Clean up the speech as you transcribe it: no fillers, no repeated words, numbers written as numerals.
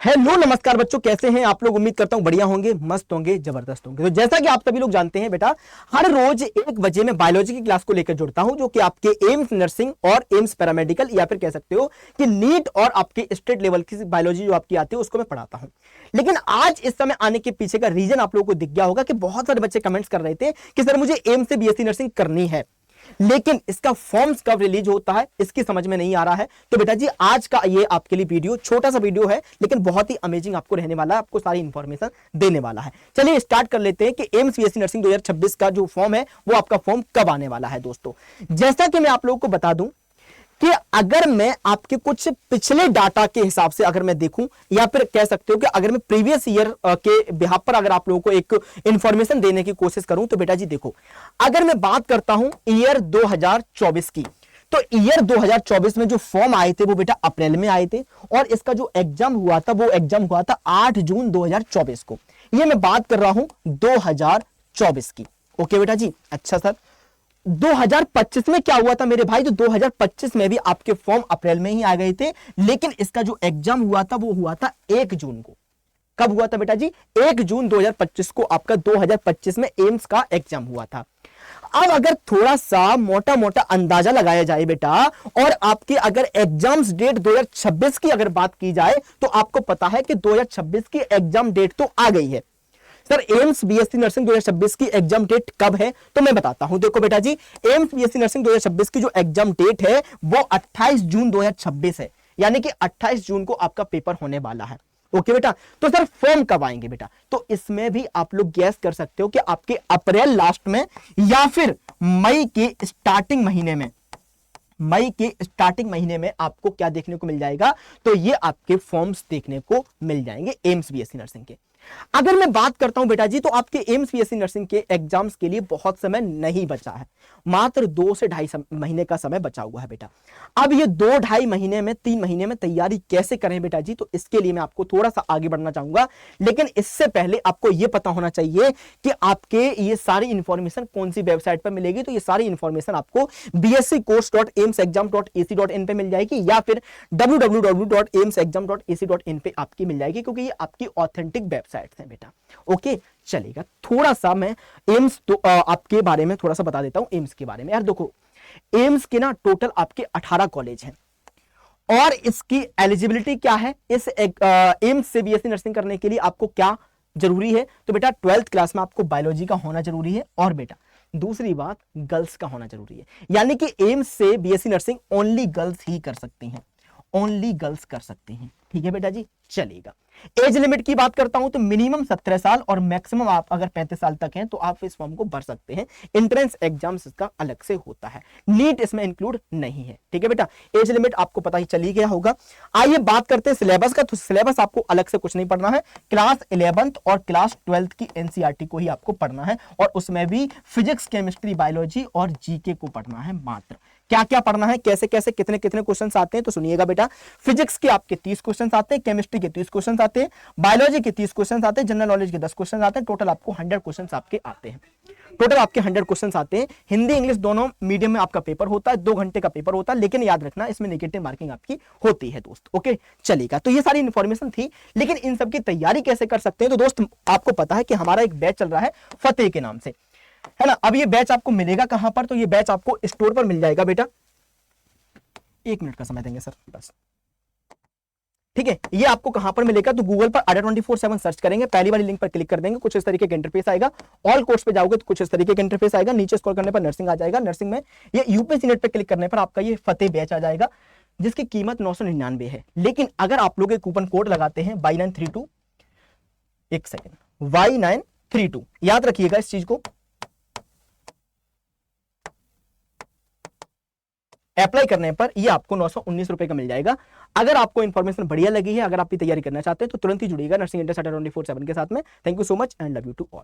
Hello नमस्कार बच्चों, कैसे हैं आप लोग। उम्मीद करता हूं बढ़िया होंगे, मस्त होंगे, जबरदस्त होंगे। तो जैसा कि आप सभी लोग जानते हैं बेटा, हर रोज 1 बजे मैं बायोलॉजी की क्लास को लेकर जुड़ता हूं, जो कि आपके एम्स नर्सिंग और एम्स पैरामेडिकल या फिर कह सकते हो कि नीट और आपके स्टेट लेवल की बायोलॉजी जो आपकी आती है उसको मैं पढ़ाता हूं। लेकिन आज इस समय आने के पीछे का रीजन आप लोगों को दिख गया होगा कि बहुत सारे बच्चे कमेंट्स कर रहे थे कि सर मुझे एम्स से बीएससी नर्सिंग करनी है, लेकिन इसका फॉर्म्स कब रिलीज होता है इसकी समझ में नहीं आ रहा है। तो बेटा जी आज का ये आपके लिए वीडियो छोटा सा वीडियो है, लेकिन बहुत ही अमेजिंग आपको रहने वाला है, आपको सारी इंफॉर्मेशन देने वाला है। चलिए स्टार्ट कर लेते हैं कि एम्स बीएससी नर्सिंग 2026 का जो फॉर्म है वो आपका फॉर्म कब आने वाला है। दोस्तों जैसा कि मैं आप लोगों को बता दूं कि अगर मैं आपके कुछ पिछले डाटा के हिसाब से अगर मैं देखूं, या फिर कह सकते हो कि अगर मैं प्रीवियस ईयर के बिहाफ पर अगर आप लोगों को एक इंफॉर्मेशन देने की कोशिश करूं, तो बेटा जी देखो, अगर मैं बात करता हूं ईयर 2024 की, तो ईयर 2024 में जो फॉर्म आए थे वो बेटा अप्रैल में आए थे, और इसका जो एग्जाम हुआ था वो एग्जाम हुआ था 8 जून 2024 को। ये मैं बात कर रहा हूं 2024 की। ओके बेटा जी, अच्छा सर 2025 में क्या हुआ था मेरे भाई, तो 2025 में भी आपके फॉर्म अप्रैल में ही आ गए थे, लेकिन इसका जो एग्जाम हुआ था वो हुआ था 1 जून को। कब हुआ था बेटा जी? 1 जून 2025 को आपका 2025 में एम्स का एग्जाम हुआ था। अब अगर थोड़ा सा मोटा मोटा अंदाजा लगाया जाए बेटा, और आपकी अगर एग्जाम्स डेट 2026 की अगर बात की जाए, तो आपको पता है कि 2026 की एग्जाम डेट तो आ गई है। सर एम्स बीएससी नर्सिंग 2026 की एग्जाम डेट कब है, तो मैं बताता हूं। देखो बेटा जी, एम्स बीएससी नर्सिंग 2026 की जो एग्जाम डेट है वो 28 जून 2026 है, यानी कि 28 जून को आपका पेपर होने वाला है। ओके बेटा, तो सर फॉर्म कब आएंगे बेटा, तो इसमें भी आप लोग गैस कर सकते हो कि आपके अप्रैल लास्ट में या फिर मई के स्टार्टिंग महीने में, मई के स्टार्टिंग महीने में आपको क्या देखने को मिल जाएगा, तो ये आपके फॉर्म्स देखने को मिल जाएंगे एम्स बीएससी नर्सिंग के। अगर मैं बात करता हूं बेटा जी, तो आपके एम्स बीएससी नर्सिंग के एग्जाम्स के लिए बहुत समय नहीं बचा है, मात्र 2 से 2.5 महीने का समय बचा हुआ है बेटा। अब ये 2-2.5 महीने में, 3 महीने में तैयारी कैसे करें बेटा जी, तो इसके लिए मैं आपको थोड़ा सा आगे बढ़ना चाहूंगा, लेकिन इससे पहले आपको यह पता होना चाहिए कि आपके ये सारी इंफॉर्मेशन कौन सी वेबसाइट पर मिलेगी। तो ये सारी इंफॉर्मेशन आपको bsccourse.aimsexam.ac.in पे मिल जाएगी, या फिर www.aimsexam.ac.in पे आपकी मिल जाएगी, क्योंकि ये आपकी ऑथेंटिक वेबसाइट है बेटा। ओके चलेगा, थोड़ा सा मैं एम्स तो आपके बारे में थोड़ा सा बता देता हूं। एम्स के बारे में यार देखो, एम्स के ना टोटल आपके 18 कॉलेज हैं, और इसकी एलिजिबिलिटी क्या है, इस एम्स से बीएससी नर्सिंग करने के लिए आपको क्या जरूरी है, तो बेटा 12th क्लास में आपको बायोलॉजी का होना जरूरी है, और बेटा दूसरी बात गर्ल्स का होना जरूरी है, यानी कि एम्स से बीएससी नर्सिंग ओनली गर्ल्स ही कर सकती हैं, ओनली गर्ल्स कर सकती हैं। ठीक है बेटा जी, चलेगा। एज लिमिट की बात करता हूं तो मिनिमम 17 साल और मैक्सिमम आप अगर 35 साल तक हैं तो आप इस फॉर्म को भर सकते हैं। एंट्रेंस एग्जाम्स इसका अलग से होता है, नीट इसमें इंक्लूड नहीं है। ठीक है बेटा, एज लिमिट आपको पता ही चली गया होगा। आइए बात करते हैं सिलेबस का। तो सिलेबस आपको अलग से कुछ नहीं पढ़ना है, क्लास 11th और क्लास 12th की एनसीईआरटी को ही आपको पढ़ना है, और उसमें भी फिजिक्स, केमिस्ट्री, बायोलॉजी और जीके को पढ़ना है मात्र। क्या क्या पढ़ना है, कैसे कैसे कितने कितने क्वेश्चंस आते हैं, तो सुनिएगा बेटा। फिजिक्स के आपके 30 क्वेश्चंस आते हैं, केमिस्ट्री के 30 क्वेश्चंस आते हैं, बायोलॉजी के 30 क्वेश्चंस आते हैं, जनरल नॉलेज के 10 क्वेश्चंस आते हैं, टोटल आपको 100 क्वेश्चंस आपके आते हैं। टोटल आपके 100 क्वेश्चंस आते हैं। हिंदी इंग्लिश दोनों मीडियम में आपका पेपर होता है, 2 घंटे का पेपर होता है, लेकिन याद रखना इसमें नेगेटिव मार्किंग आपकी होती है दोस्त। ओके चलेगा, तो ये सारी इंफॉर्मेशन थी, लेकिन इन सब की तैयारी कैसे कर सकते हैं, तो दोस्त आपको पता है कि हमारा एक बैच चल रहा है फतेह के नाम से, है ना। अब ये बैच आपको मिलेगा कहां पर, तो ये बैच आपको स्टोर पर मिल जाएगा बेटा। 1 मिनट का समय देंगे सर बस, ठीक है। ये आपको कहां पर मिलेगा, तो गूगल पर अड्डा 24/7 सर्च करेंगे, पहली वाली लिंक पर क्लिक कर देंगे, कुछ इस तरीके का इंटरफेस आएगा। ऑल कोर्स पे जाओगे तो कुछ इस तरीके का इंटरफेस आएगा, नीचे स्क्रॉल करने पर नर्सिंग आ जाएगा, नर्सिंग में ये यूपीएससी नेट पे क्लिक करने पर आपका ये फतेह बैच आ जाएगा, जिसकी कीमत 999 है। लेकिन अगर आप लोग कूपन कोड लगाते हैं Y932, एक सेकेंड, Y932 याद रखिएगा इस चीज को, अप्लाई करने पर ये आपको 919 रुपए का मिल जाएगा। अगर आपको इंफॉर्मेशन बढ़िया लगी है, अगर आप भी तैयारी करना चाहते हैं, तो तुरंत ही जुड़िएगा नर्सिंग इंडिया 24/7 के साथ में। Thank you so much and love you to all.